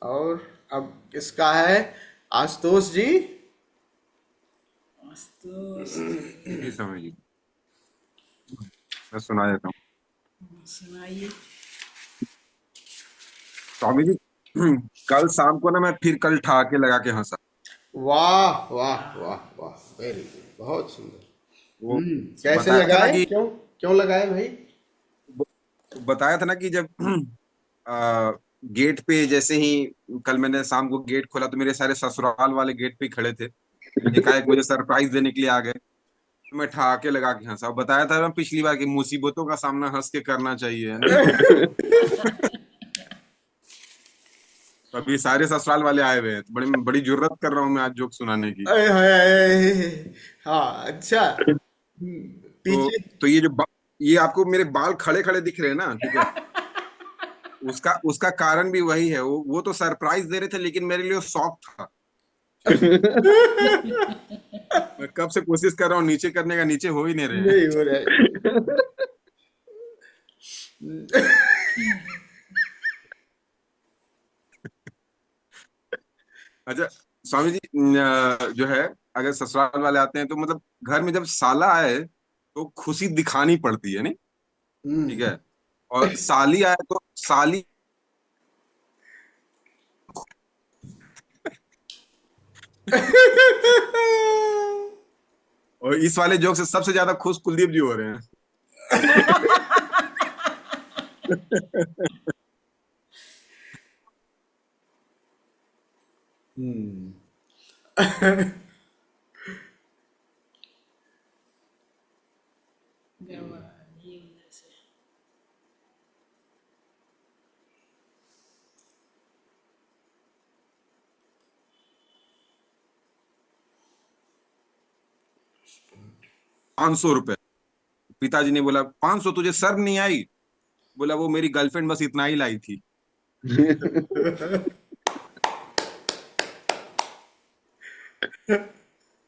और अब किसका है? आशुतोष जी। आशुतोष जी समय जी, मैं सुना देता हूँ। सुनाइए। स्वामी जी, कल शाम को ना मैं फिर कल ठहाके लगा के हंसा। वाह वाह वाह वाह, वेरी गुड, बहुत सुंदर। वो कैसे बताया था ना लगाए? कि क्यों क्यों लगाए भाई? वो बताया था ना कि जब आ, गेट पे जैसे ही कल मैंने शाम को गेट खोला तो मेरे सारे ससुराल वाले गेट पे ही खड़े थे। एकाएक मुझे सरप्राइज देने के लिए आ गए, तो मैं ठहाके लगा के हंसा। बताया था ना पिछली बार कि मुसीबतों का सामना हंस के करना चाहिए, है ना। तो अभी सारे ससुराल वाले आए हुए हैं, तो बड़ी बड़ी जुर्रत कर रहा हूँ मैं आज जोक सुनाने की। अरे हाय हाय, हाँ अच्छा। तो पीछे। तो ये आपको मेरे बाल खड़े खड़े दिख रहे हैं ना, ठीक है। उसका उसका कारण भी वही है। वो तो सरप्राइज दे रहे थे, लेकिन मेरे लिए शौक था। मैं कब से कोशिश कर रहा हूँ नीचे करने का, नीचे हो ही नहीं रहे हैं। नहीं हो रहा है। अच्छा स्वामी जी, जो है, अगर ससुराल वाले आते हैं तो मतलब घर में जब साला आए तो खुशी दिखानी पड़ती है, नहीं? ठीक है। और साली आए तो साली। और इस वाले जोक से सबसे ज्यादा खुश कुलदीप जी हो रहे हैं। ये उधर से। 500 रुपए। पिताजी ने बोला, 500 तुझे शर्म नहीं आई? बोला, वो मेरी गर्लफ्रेंड बस इतना ही लाई थी।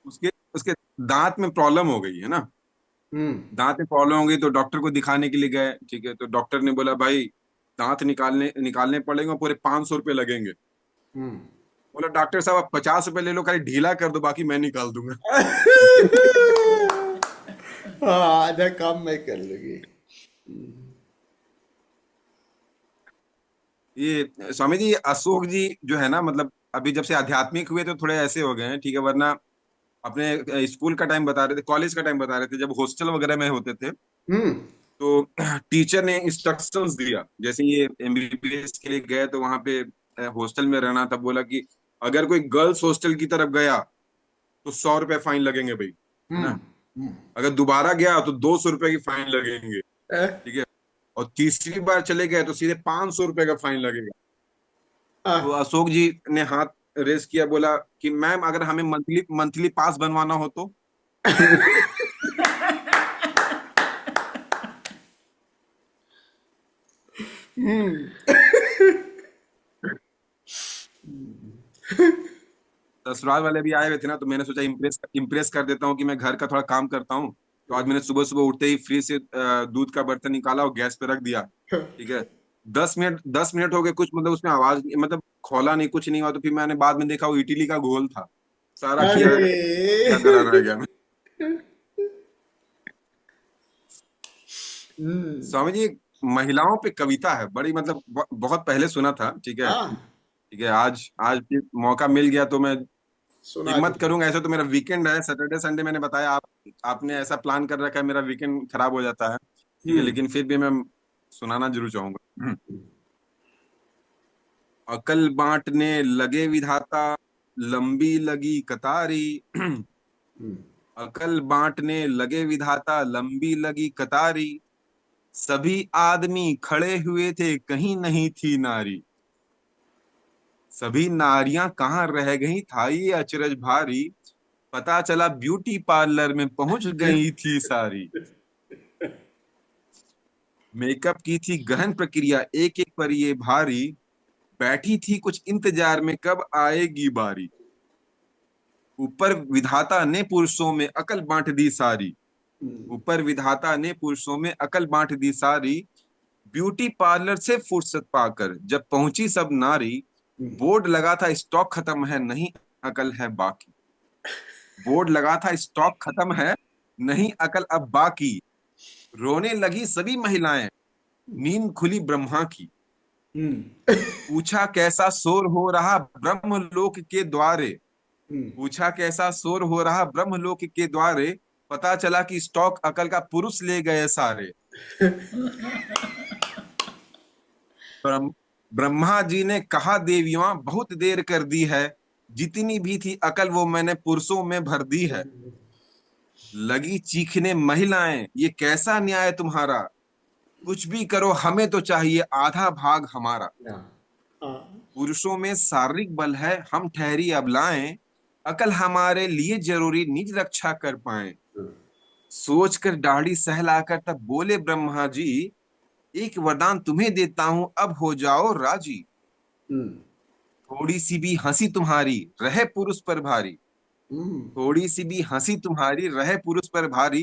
उसके उसके दांत में प्रॉब्लम हो गई है ना। हम्म दांत में प्रॉब्लम हो गई तो डॉक्टर को दिखाने के लिए गए, ठीक है। तो डॉक्टर ने बोला, भाई दांत निकालने निकालने पड़ेंगे, पूरे 500 रुपये लगेंगे। हम्म। बोला, डॉक्टर साहब आप 50 रुपये ले लो, खाली ढीला कर दो, बाकी मैं निकाल दूंगा। हाँ, आधा काम मैं कर लूंगी। ये स्वामी जी, अशोक जी जो है ना, मतलब अभी जब से आध्यात्मिक हुए तो थोड़े ऐसे हो गए हैं, ठीक है। वरना अपने स्कूल का टाइम बता रहे थे, कॉलेज का टाइम बता रहे थे, जब हॉस्टल वगैरह में होते थे हम्म तो टीचर ने इंस्ट्रक्शंस दिया। जैसे ये एमबीबीएस के लिए गए तो वहां पे हॉस्टल में रहना था। बोला कि अगर कोई गर्ल्स हॉस्टल की तरफ गया तो 100 रुपये फाइन लगेंगे भाई, है हम्म ना। अगर दोबारा गया तो 200 रुपये की फाइन लगेंगे, अ, ठीक है। और तीसरी बार चले गए तो सीधे 500 रुपये का फाइन लगेगा। अ, तो अशोक जी ने हाथ रेस किया, बोला कि मैम अगर हमें मंथली मंथली पास बनवाना हो तो। ससुराल वाले भी आए हुए थे ना, तो मैंने सोचा इम्प्रेस इम्प्रेस कर देता हूँ कि मैं घर का थोड़ा काम करता हूँ। तो आज मैंने सुबह सुबह उठते ही फ्रिज से दूध का बर्तन निकाला और गैस पे रख दिया, ठीक है। 10 मिनट हो गए, कुछ मतलब उसमें आवाज मतलब खोला नहीं, कुछ नहीं हुआ। तो फिर मैंने बाद में देखा वो इडली का घोल था, सारा अरे। खिया खिया करा रह गया मैं। स्वामी जी, एक महिलाओं पे कविता है बड़ी, मतलब बहुत पहले सुना था, ठीक है। हाँ, ठीक है, आज आज भी मौका मिल गया तो मैं सुना हिम्मत दीजिए। करूंगा। ऐसे तो मेरा वीकेंड है, सैटरडे संडे मैंने बताया, आपने ऐसा प्लान कर रखा है, मेरा वीकेंड खराब हो जाता है, ठीक है। हम्म लेकिन फिर भी मैं सुनाना जरूर चाहूंगा। अकल बांटने लगे विधाता, लंबी लगी कतारी। अकल बांटने लगे विधाता, लंबी लगी कतारी। सभी आदमी खड़े हुए थे, कहीं नहीं थी नारी। सभी नारियां कहाँ रह गई, था ये अचरज भारी। पता चला ब्यूटी पार्लर में पहुंच गई थी सारी। मेकअप की थी गहन प्रक्रिया, एक एक पर ये भारी। बैठी थी कुछ इंतजार में, कब आएगी बारी। ऊपर विधाता ने पुरुषों में अकल बांट दी सारी। ऊपर विधाता ने पुरुषों में अकल बांट दी सारी। ब्यूटी पार्लर से फुर्सत पाकर जब पहुंची सब नारी, बोर्ड लगा था स्टॉक खत्म है, नहीं अकल है बाकी। बोर्ड लगा था स्टॉक खत्म है, नहीं अकल अब बाकी। रोने लगी सभी महिलाएं, नींद खुली ब्रह्मा की। हम्म पूछा कैसा शोर हो रहा ब्रह्मलोक के द्वारे। हम्म पूछा कैसा शोर हो रहा ब्रह्मलोक के द्वारे। पता चला कि स्टॉक अकल का पुरुष ले गए सारे। ब्रह्म ब्रह्मा जी ने कहा देवियों बहुत देर कर दी है, जितनी भी थी अकल वो मैंने पुरुषों में भर दी है। लगी चीखने महिलाएं, ये कैसा न्याय तुम्हारा। कुछ भी करो हमें तो चाहिए आधा भाग हमारा। हाँ हाँ पुरुषों में शारीरिक बल है, हम ठहरी अबलाएं। अकल हमारे लिए जरूरी निज रक्षा कर पाए। सोच कर दाढ़ी सहलाकर तब बोले ब्रह्मा जी, एक वरदान तुम्हें देता हूं अब हो जाओ राजी। हम्म थोड़ी सी भी हंसी तुम्हारी रहे पुरुष पर भारी। हम्म थोड़ी सी भी हंसी तुम्हारी रहे पुरुष पर भारी।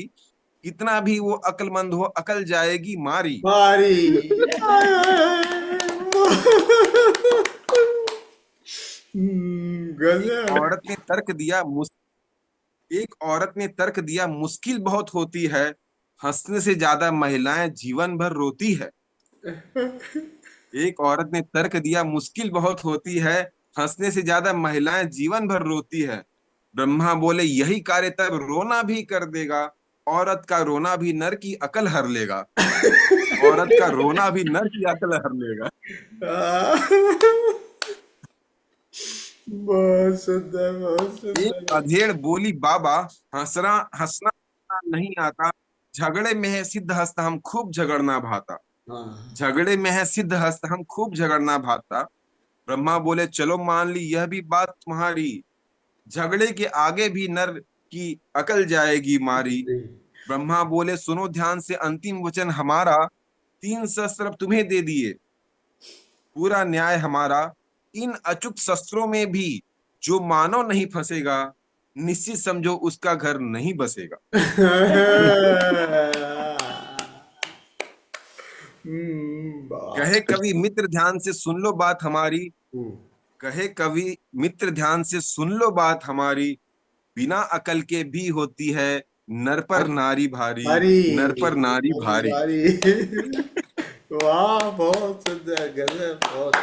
कितना भी वो अक्लमंद हो अकल जाएगी मारी। भारी एक गजब। औरत ने तर्क दिया एक औरत ने तर्क दिया मुश्किल बहुत होती है, हंसने से ज्यादा महिलाएं जीवन भर रोती है। एक औरत ने तर्क दिया मुश्किल बहुत होती है, हंसने से ज्यादा महिलाएं जीवन भर रोती है। ब्रह्मा बोले यही कार्य तब रोना भी कर देगा। औरत का रोना भी नर की अकल हर लेगा। औरत का रोना भी नर की अकल हर लेगा। बहुत सुंदर, बहुत एक सुंदर। अधेड़ बोली बाबा, हंसना हंसना नहीं आता। झगड़े में है सिद्ध हस्त हम खूब झगड़ना भाता। हाँ झगड़े में है सिद्ध हस्त हम खूब झगड़ना भाता। ब्रह्मा बोले चलो मान ली यह भी बात तुम्हारी। झगड़े के आगे भी नर की अकल जाएगी मारी। ब्रह्मा बोले सुनो ध्यान से अंतिम वचन हमारा। 3 शस्त्र अब तुम्हें दे दिए, पूरा न्याय हमारा। इन अचूक शस्त्रों में भी जो मानव नहीं फंसेगा, निश्चित समझो उसका घर नहीं बसेगा। कहे बात। कवि मित्र ध्यान से सुन लो बात हमारी। कहे कवि मित्र ध्यान से सुन लो बात हमारी। बिना अकल के भी होती है नर पर नारी भारी। भारी नर पर नारी भारी भारी। भारी। वाह बहुत सुंदर, गजब, बहुत